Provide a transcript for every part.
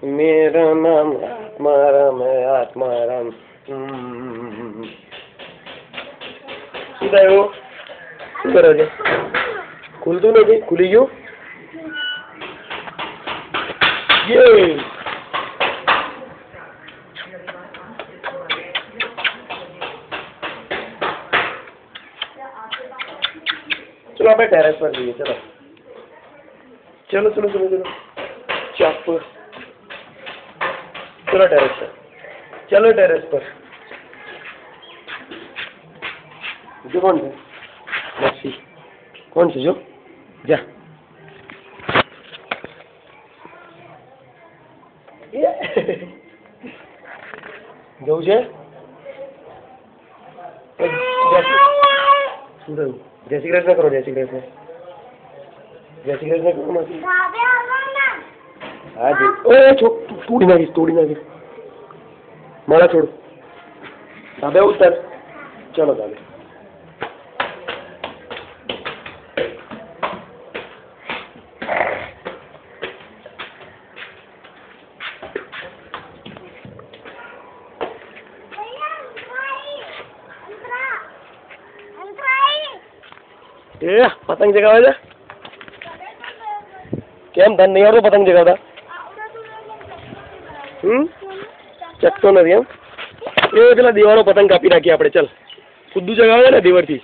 मेरा नाम आत्माराम है आत्माराम। શું થયું? શું કરો છો? ખુલતું નથી? ખુલી ગયું? યે! चलो आप टेरेस पर जाइए। चलो चलो चलो चलो चलो चौक पर। चलो टेरेस पर, चलो टेरेस पर। जो कौन है? मस्सी कौन से? जो जा જવું છે? શું થયું? જય શ્રી કૃષ્ણ કરો, જય શ્રી કૃષ્ણ, જય શ્રી કૃષ્ણ કરો માસી। હા જી। ઓય તોડી નાખીશ, તોડી નાખીશ। મારા છોડ, ધાબે ઉતર। ચલો ધાબે। એ પતંગ જગાવે છે? કેમ તને નહીં આવડતો પતંગ જગાવતા? ચકતો નથી એમ? એ પેલા દીવાનો પતંગ કાપી નાખીએ આપણે। ચાલ, ખુદ્દું જગાવે છે ને દીવરથી।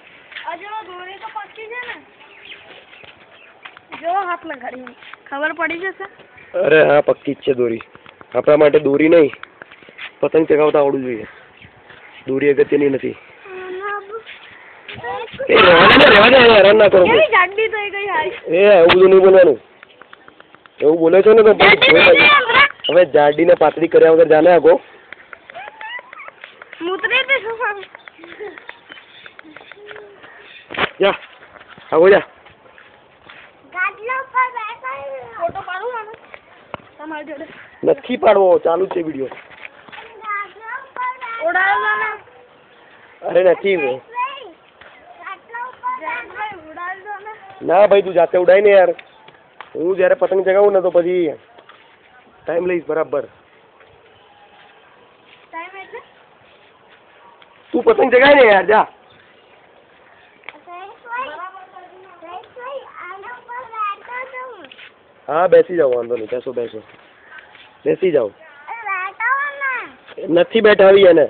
ખબર પડી જશે? અરે હા, પક્કી જ છે દોરી। આપણા માટે દોરી નહીં, પતંગ ચગાવતા આવડવું જોઈએ। દોરી અગત્યની નથી। રહેવા દે, હેરાન ના કરો। એ એવું બધું નહીં બોલવાનું। એવું બોલે છે ને તો હવે જાડીને પાતળી કર્યા વગર જાને આગો। જા આગો જા। નથી પાડવો, ચાલુ છે વિડીયો। અરે નથી ના ભાઈ, તું જાતે ઉડાય ને યાર। હું જયારે પતંગ ચગાવું ને તો પછી ટાઈમ લઈશ બરાબર। તું પતંગ ચગાય ને યાર, જા। हाँ बेसी जाओ, वांधो नहीं, बेसो बेसो, बेसी जाओ। नहीं बैठावी है ने,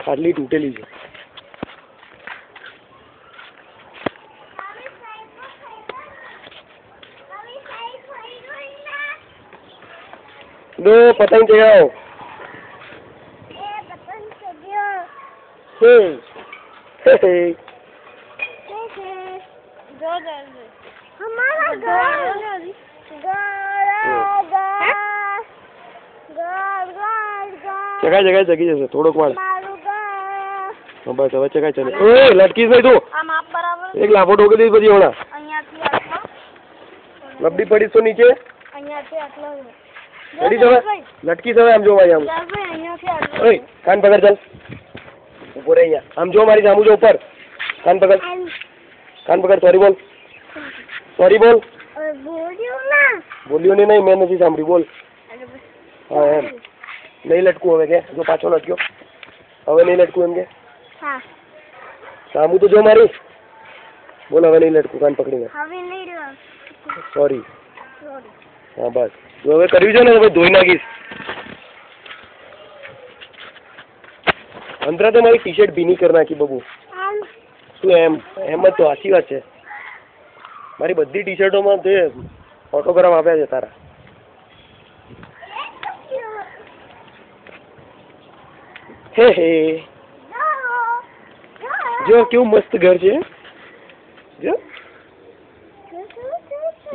खाटली तूटेली है। दो पतंग चगाओ। चगाई चगाई चगी जैसे थोड़ोक वाल। बस હવે ચગાઈ ચાલે। ઓય લટકી નહીં તું, એક લાફો ઠોકી દઈશ પછી હોણા। લબડી પડી તો નીચે પડી જવે, લટકી જવે। આમ જો ભાઈ, આમ ઓય કાન પકડ, ચાલ ઉભો રહે અહીંયા। આમ જો મારી સામુ જો ઉપર, કાન પકડ, કાન પકડ। સોરી બોલ, સોરી બોલ। બોલ્યો ને નહીં, મેં નથી સાંભળી, બોલ। હા એમ નહીં લટકું હવે કે, જો પાછો લટક્યો, હવે નહીં લટકું એમ કે। સામુ તો જો મારી, બોલ હવે નહીં લટકું, કાન પકડીને। સોરી, હા બસ। જો હવે કર્યું છે ને હવે ધોઈ નાખીશ। અંતરા તો મારી ટી શર્ટ ભીની કરી નાખી બબુ। શું એમ? એમ જ તો, સાચી વાત છે। મારી બધી ટી શર્ટોમાં તે ઓટોગ્રાફ આપ્યા છે તારા। હે હે, જો કેવું મસ્ત ઘર છે। જો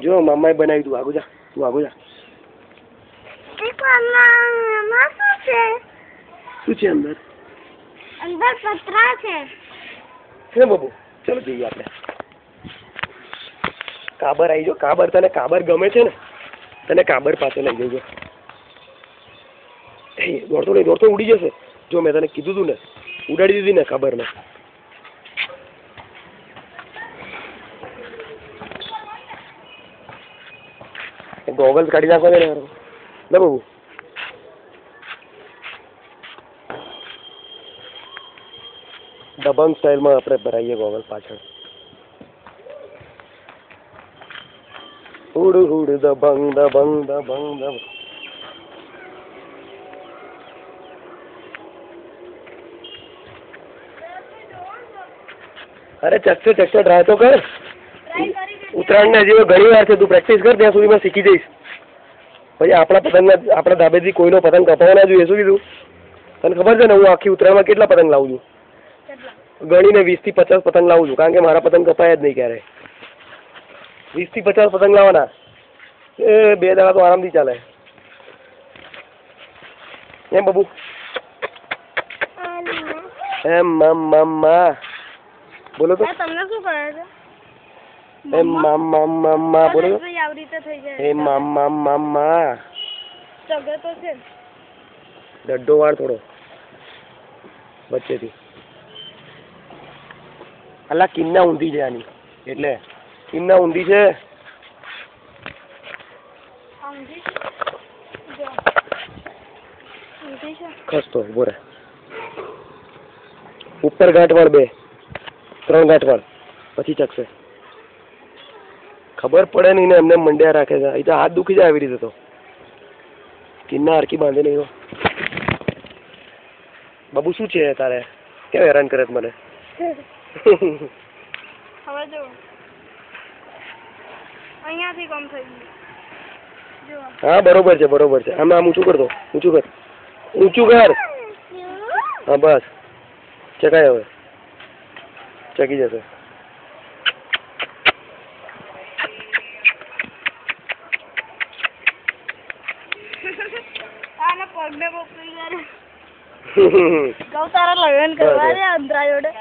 જો મામાએ બનાવ્યું। તું આગળ જા, તું આગળ જા। શું છે અંદર? અંદર પતરા છે હે બબુ? ચલો જઈએ આપણે। કાબર આવી જો, કાબર। તને કાબર ગમે છે ને? તને કાબર પાસે લઈ જજો। દોડતો નહીં, દોડતો ઉડી જશે। જો મેં તને કીધું તું ને, ઉડાડી દીધી ને કાબરને। ગોગલ્સ કાઢી નાખો ને યાર. લે બાબુ. દબંગ સ્ટાઇલમાં આપણે ભરાઈએ ગોગલ પાછળ. હુડ હુડ દબંગ દબંગ દબંગ દબંગ. અરે ચકશે ટ્રાય તો કર. ઉત્તરાયણને હજી ઘણી વાર છે, તું પ્રેક્ટિસ કર, ત્યાં સુધીમાં શીખી જઈશ. પછી આપણા ધાબેથી કોઈનો પતંગ કપાવવા ના જોઈએ. શું કીધું તને ખબર છે ને? હું આખી ઉત્તરાયણમાં કેટલા પતંગ લાવું છું? ગણીને 20 થી 50 પતંગ લાવું છું, કારણ કે મારા પતંગ કપાયા જ નહીં ક્યારે. 20 થી 50 પતંગ લાવવાના, એ 2 દાડા તો આરામથી ચાલે. એમ બાબુ? એમ મમ્મા બોલો તો. તમને શું કરે છે? એમ મમ્મા બોલો તો. આવી રીતે થઈ જાય. એ મમ્મા ચગે તો છે. ડડ્ડો વાળ થોડો વચ્ચેથી. અલા કિન્ના ઊંધી છે આની, એટલે કિન્ના ઊંધી છે. ખસતો બોરે ઉપર ગાંઠવાળ 2 3 ગાંઠવાળ પછી ચકશે. ખબર પડે નહીં ને એમને મંડ્યા રાખે છે. એ તો હાથ દુખી જાય આવી રીતે તો. કિન્ના હરકી બાંધે નહીં તો. બાબુ શું છે તારે? કેમ હેરાન કરે મને? હવે જો અહીંયાથી કમ થઈ ગયું. હા બરોબર છે બરોબર છે. આમ ઊંચું કર દો. ઊંચું કર. હા બસ ચકાય. હવે ચકી જશે. આને પગને પકડી ગયો. ગૌ તારા લગન કરવા દે અંતરા જોડે.